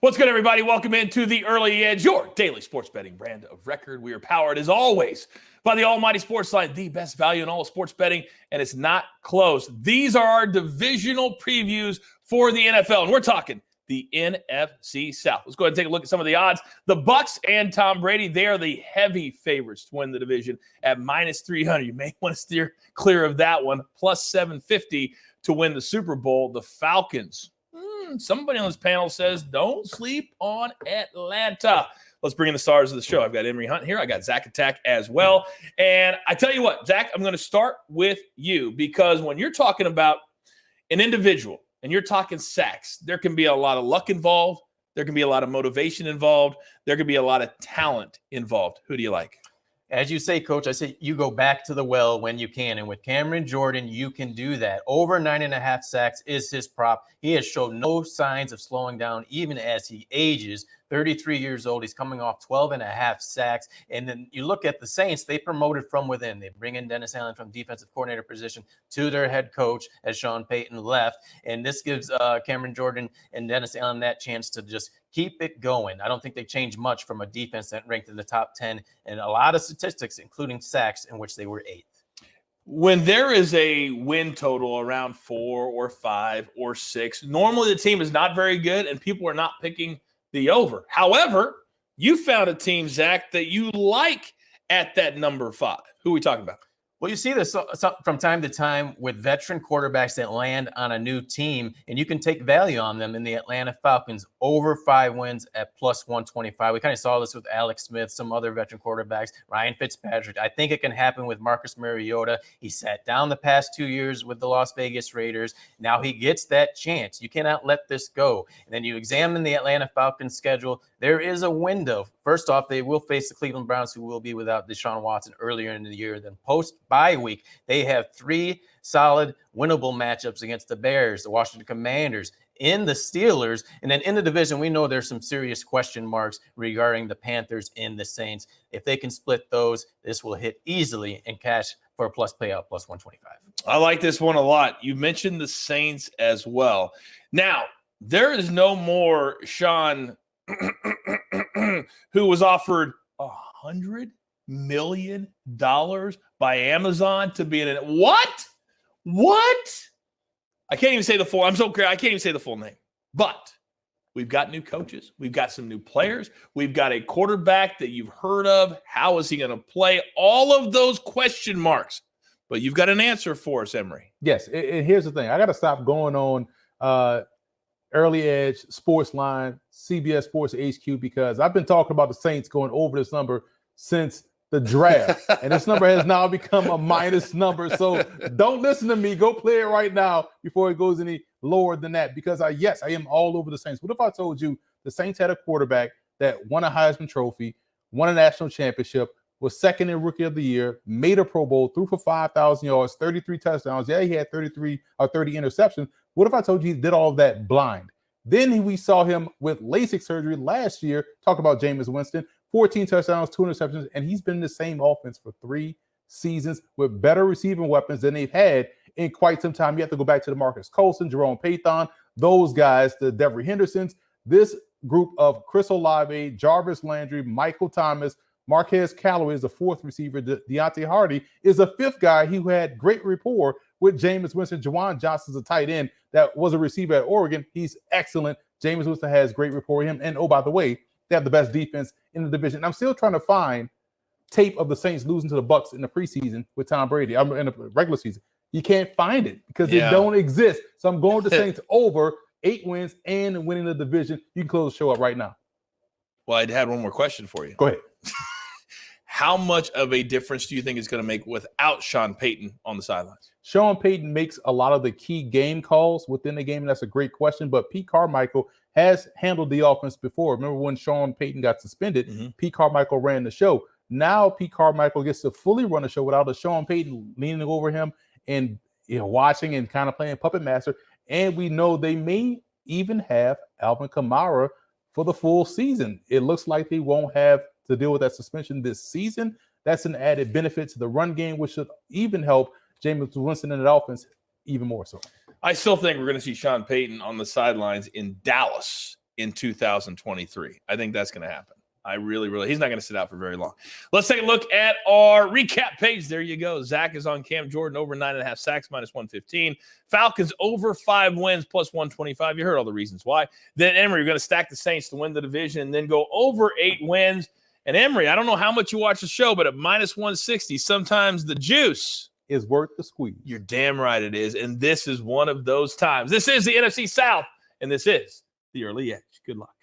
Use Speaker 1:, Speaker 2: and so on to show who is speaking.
Speaker 1: What's good, everybody? Welcome into the Early Edge, your daily sports betting brand of record. We are powered, as always, by the almighty SportsLine, the best value in all of sports betting, and it's not close. These are our divisional previews for the NFL, and we're talking the NFC South. Let's go ahead and take a look at some of the odds. The Bucs and Tom Brady, they are the heavy favorites to win the division at minus 300. You may want to steer clear of that one. Plus 750 to win the Super Bowl. The Falcons, somebody on this panel says don't sleep on Atlanta. Let's bring in the stars of the show. I've got Emery Hunt here. I got Zach Attack as well. And I tell you what, Zach, I'm going to start with you because when you're talking about an individual and you're talking sacks, there can be a lot of luck involved. There can be a lot of motivation involved. There can be a lot of talent involved. Who do you like?
Speaker 2: As you say, Coach, I say you go back to the well when you can. And with Cameron Jordan, you can do that. Over 9.5 sacks is his prop. He has shown no signs of slowing down even as he ages. 33 years old. He's coming off 12.5 sacks. And then you look at the Saints, they promoted from within. They bring in Dennis Allen from defensive coordinator position to their head coach as Sean Payton left. And this gives Cameron Jordan and Dennis Allen that chance to just keep it going. I don't think they changed much from a defense that ranked in the top 10 and a lot of statistics, including sacks, in which they were 8th.
Speaker 1: When there is a win total around 4 or 5 or 6, normally the team is not very good and people are not picking the over. However, you found a team, Zach, that you like at that number 5. Who are we talking about?
Speaker 2: Well, you see this from time to time with veteran quarterbacks that land on a new team, and you can take value on them in the Atlanta Falcons over 5 wins at plus 125. We kind of saw this with Alex Smith, some other veteran quarterbacks, Ryan Fitzpatrick. I think it can happen with Marcus Mariota. He sat down the past 2 years with the Las Vegas Raiders. Now he gets that chance. You cannot let this go. And then you examine the Atlanta Falcons schedule. There is a window. First off, they will face the Cleveland Browns, who will be without Deshaun Watson earlier in the year. Then post-bye week, they have 3 solid winnable matchups against the Bears, the Washington Commanders, in the Steelers. And then in the division, we know there's some serious question marks regarding the Panthers and the Saints. If they can split those, this will hit easily and cash for a plus payout, plus 125.
Speaker 1: I like this one a lot. You mentioned the Saints as well. Now, there is no more Sean who was offered $100 million by Amazon to be in it. What? I can't even say the full. I'm so clear. I can't even say the full name. But we've got new coaches. We've got some new players. We've got a quarterback that you've heard of. How is he going to play? All of those question marks. But you've got an answer for us, Emery.
Speaker 3: Yes. And here's the thing. I got to stop going on Early Edge, SportsLine, CBS Sports HQ, because I've been talking about the Saints going over this number since the draft. And this number has now become a minus number. So don't listen to me. Go play it right now before it goes any lower than that. Because I am all over the Saints. What if I told you the Saints had a quarterback that won a Heisman Trophy, won a national championship, was second in Rookie of the Year, made a Pro Bowl, threw for 5,000 yards, 33 touchdowns. Yeah, he had 30 interceptions. What if I told you he did all of that blind? Then we saw him with LASIK surgery last year. Talk about Jameis Winston, 14 touchdowns, 2 interceptions, and he's been in the same offense for 3 seasons with better receiving weapons than they've had in quite some time. You have to go back to the Marcus Colston, Jerome Pathon, those guys, the Devery Hendersons. This group of Chris Olave, Jarvis Landry, Michael Thomas, Marquez Callaway is the 4th receiver. Deontay Hardy is the 5th guy who had great rapport with Jameis Winston. Jawan Johnson's a tight end that was a receiver at Oregon. He's excellent. Jameis Winston has great rapport with him. And, oh, by the way, they have the best defense in the division. I'm still trying to find tape of the Saints losing to the Bucs in the preseason with Tom Brady. I'm in the regular season. You can't find it because it don't exist. So I'm going to Saints over 8 wins and winning the division. You can close the show up right now.
Speaker 1: Well, I had one more question for you.
Speaker 3: Go ahead.
Speaker 1: How much of a difference do you think it's going to make without Sean Payton on the sidelines?
Speaker 3: Sean Payton makes a lot of the key game calls within the game. That's a great question. But Pete Carmichael has handled the offense before. Remember when Sean Payton got suspended, Pete Carmichael ran the show. Now Pete Carmichael gets to fully run the show without a Sean Payton leaning over him and watching and kind of playing puppet master. And we know they may even have Alvin Kamara for the full season. It looks like they won't have to deal with that suspension this season. That's an added benefit to the run game, which should even help Jameis Winston in the offense even more so.
Speaker 1: I still think we're going to see Sean Payton on the sidelines in Dallas in 2023. I think that's going to happen. I really, he's not going to sit out for very long. Let's take a look at our recap page. There you go. Zach is on Cam Jordan over 9.5 sacks, minus 115. Falcons over 5 wins, plus 125. You heard all the reasons why. Then Emory, we're going to stack the Saints to win the division and then go over 8 wins. And Emory, I don't know how much you watch the show, but at minus 160, sometimes the juice
Speaker 3: is worth the squeeze.
Speaker 1: You're damn right it is. And this is one of those times. This is the NFC South, and this is the Early Edge. Good luck.